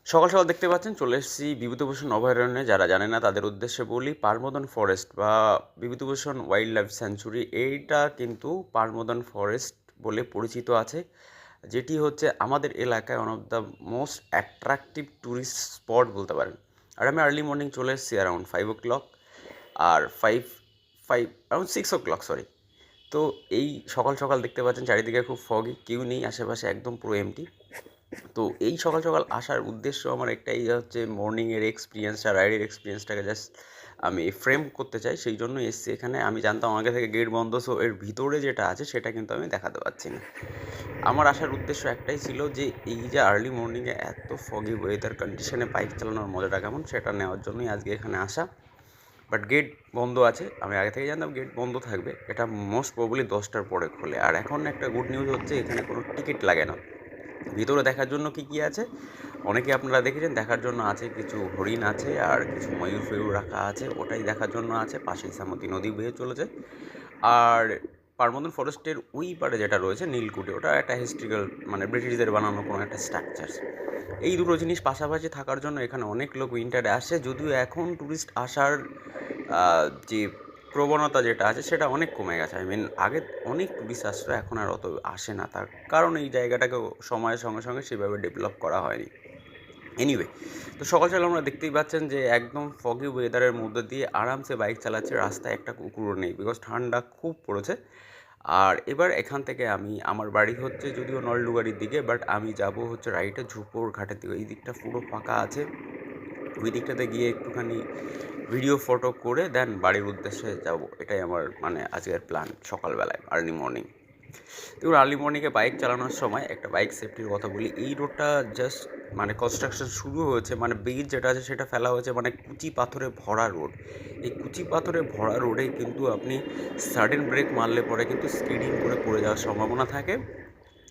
সকাল সকাল দেখতে পাচ্ছেন চলে এসেছি বিভূতিভূষণ অভয়ারণ্যে। যারা জানে না তাদের উদ্দেশ্যে বলি, পারমদন ফরেস্ট বা বিভূতিভূষণ ওয়াইল্ড লাইফ স্যাঞ্চুরি এইটা কিন্তু পারমদন ফরেস্ট বলে পরিচিত আছে, যেটি হচ্ছে আমাদের এলাকায় one of the most attractive tourist spot বলতে পারেন। আর আমি আর্লি মর্নিং চলে এসেছি অ্যারাউন্ড 5 o'clock, আর অ্যারাউন্ড 6 o'clock, সরি। তো এই সকাল সকাল দেখতে পাচ্ছেন চারিদিকে খুব ফগি, কেউ নেই আশেপাশে, একদম পুরো এমটি। তো এই সকাল সকাল আসার উদ্দেশ্য আমার একটাই, যে হচ্ছে মর্নিংয়ের এক্সপিরিয়েন্সটা, রাইডের এক্সপিরিয়েন্সটাকে জাস্ট আমি ফ্রেম করতে চাই, সেই জন্য এসছি এখানে। আমি জানতাম আগে থেকে গেট বন্ধ, সো এর ভিতরে যেটা আছে সেটা কিন্তু আমি দেখাতে পারছি না। আমার আসার উদ্দেশ্য একটাই ছিল যে এই যে আর্লি মর্নিংয়ে এত ফগি ওয়েদার কন্ডিশনে বাইক চালানোর মজাটা কেমন সেটা নেওয়ার জন্যই আজকে এখানে আসা। বাট গেট বন্ধ আছে, আমি আগে থেকে জানতাম গেট বন্ধ থাকবে, এটা মোস্ট প্রবলি 10টার পরে খোলে। আর এখন একটা গুড নিউজ হচ্ছে, এখানে কোনো টিকিট লাগে না। ভিতরে দেখার জন্য কী কী আছে অনেকে আপনারা দেখেছেন, দেখার জন্য আছে কিছু হরিণ আছে আর কিছু ময়ূর ফয়ূর রাখা আছে, ওটাই দেখার জন্য আছে। পাশে ইসামতি নদী বয়ে চলেছে। আর পারমদন ফরেস্টের ওই পারে যেটা রয়েছে নীলকুঠি, ওটা একটা হিস্ট্রিক্যাল, মানে ব্রিটিশদের বানানো কোনো একটা স্ট্রাকচার। এই দুটো জিনিস পাশাপাশি থাকার জন্য এখানে অনেক লোক উইন্টারে আসে, যদিও এখন ট্যুরিস্ট আসার যে প্রবণতা যেটা আছে সেটা অনেক কমে গেছে। আই মিন আগে অনেক ট্যুরিস্ট আসতো, এখন আর অত আসে না, তার কারণ এই জায়গাটাকে সময়ের সঙ্গে সঙ্গে সেভাবে ডেভেলপ করা হয়নি। এনিওয়ে, তো সকাল সকাল আমরা দেখতেই পাচ্ছেন যে একদম ফগি ওয়েদারের মধ্যে দিয়ে আরামসে বাইক চালাচ্ছে, রাস্তায় একটা কুকুরও নেই, বিকজ ঠান্ডা খুব পড়েছে। আর এবার এখান থেকে আমার বাড়ি হচ্ছে যদিও নলডুবাড়ির দিকে, বাট আমি যাব হচ্ছে রাইটে ঝুপোর ঘাটের দিকে। এই দিকটা পুরো ফাঁকা আছে, ওই দিকটাতে গিয়ে একটুখানি ভিডিও ফটো করে দেন বাড়ির উদ্দেশ্যে যাব। এটাই আমার মানে আজকের প্ল্যান সকালবেলায় আর্লি মর্নিং। দেখুন, আর্লি মর্নিংয়ে বাইক চালানোর সময় একটা বাইক সেফটির কথা বলি। এই রোডটা জাস্ট মানে কনস্ট্রাকশন শুরু হয়েছে, মানে ব্রিজ যেটা আছে সেটা ফেলা হয়েছে, মানে কুচি পাথরে ভরা রোড। এই কুচি পাথরে ভরা রোডে কিন্তু আপনি সাডেন ব্রেক মারলে পরে কিন্তু স্কিডিং করে পড়ে যাওয়ার সম্ভাবনা থাকে।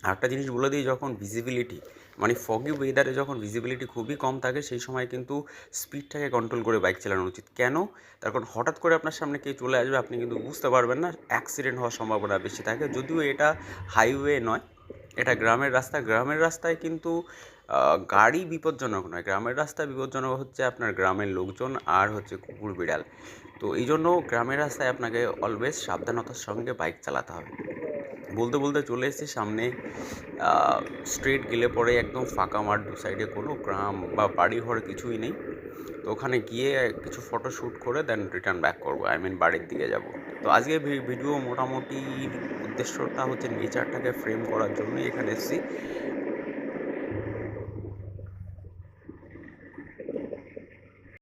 আরেকটা জিনিস বলে দিই, যখন ভিজিবিলিটি মানে ফগি ওয়েদারে যখন ভিজিবিলিটি খুবই কম থাকে, সেই সময় কিন্তু স্পিডটাকে কন্ট্রোল করে বাইক চালানো উচিত। কেন? তার কারণ হঠাৎ করে আপনার সামনে কেউ চলে আসবে, আপনি কিন্তু বুঝতে পারবেন না, অ্যাক্সিডেন্ট হওয়ার সম্ভাবনা বেশি থাকে। যদিও এটা হাইওয়ে নয়, এটা গ্রামের রাস্তা। গ্রামের রাস্তায় কিন্তু গাড়ি বিপজ্জনক নয়, গ্রামের রাস্তায় বিপজ্জনক হচ্ছে আপনার গ্রামের লোকজন আর হচ্ছে কুকুর বিড়াল। তো এই জন্য গ্রামের রাস্তায় আপনাকে অলওয়েজ সাবধানতার সঙ্গে বাইক চালাতে হবে। বলতে বলতে চলে এসেছি সামনে। স্ট্রেট গেলে পরে একদম ফাঁকা মাঠ, দু সাইডে কোনো গ্রাম বা বাড়ি ঘর কিছুই নেই। তো ওখানে গিয়ে কিছু ফটো শ্যুট করে দেন রিটার্ন ব্যাক করবো, আই মিন বাড়ির দিকে যাব। তো আজকে ভিডিও মোটামুটি উদ্দেশ্যটা হচ্ছে নেচারটাকে ফ্রেম করার জন্যই এখানে এসেছি।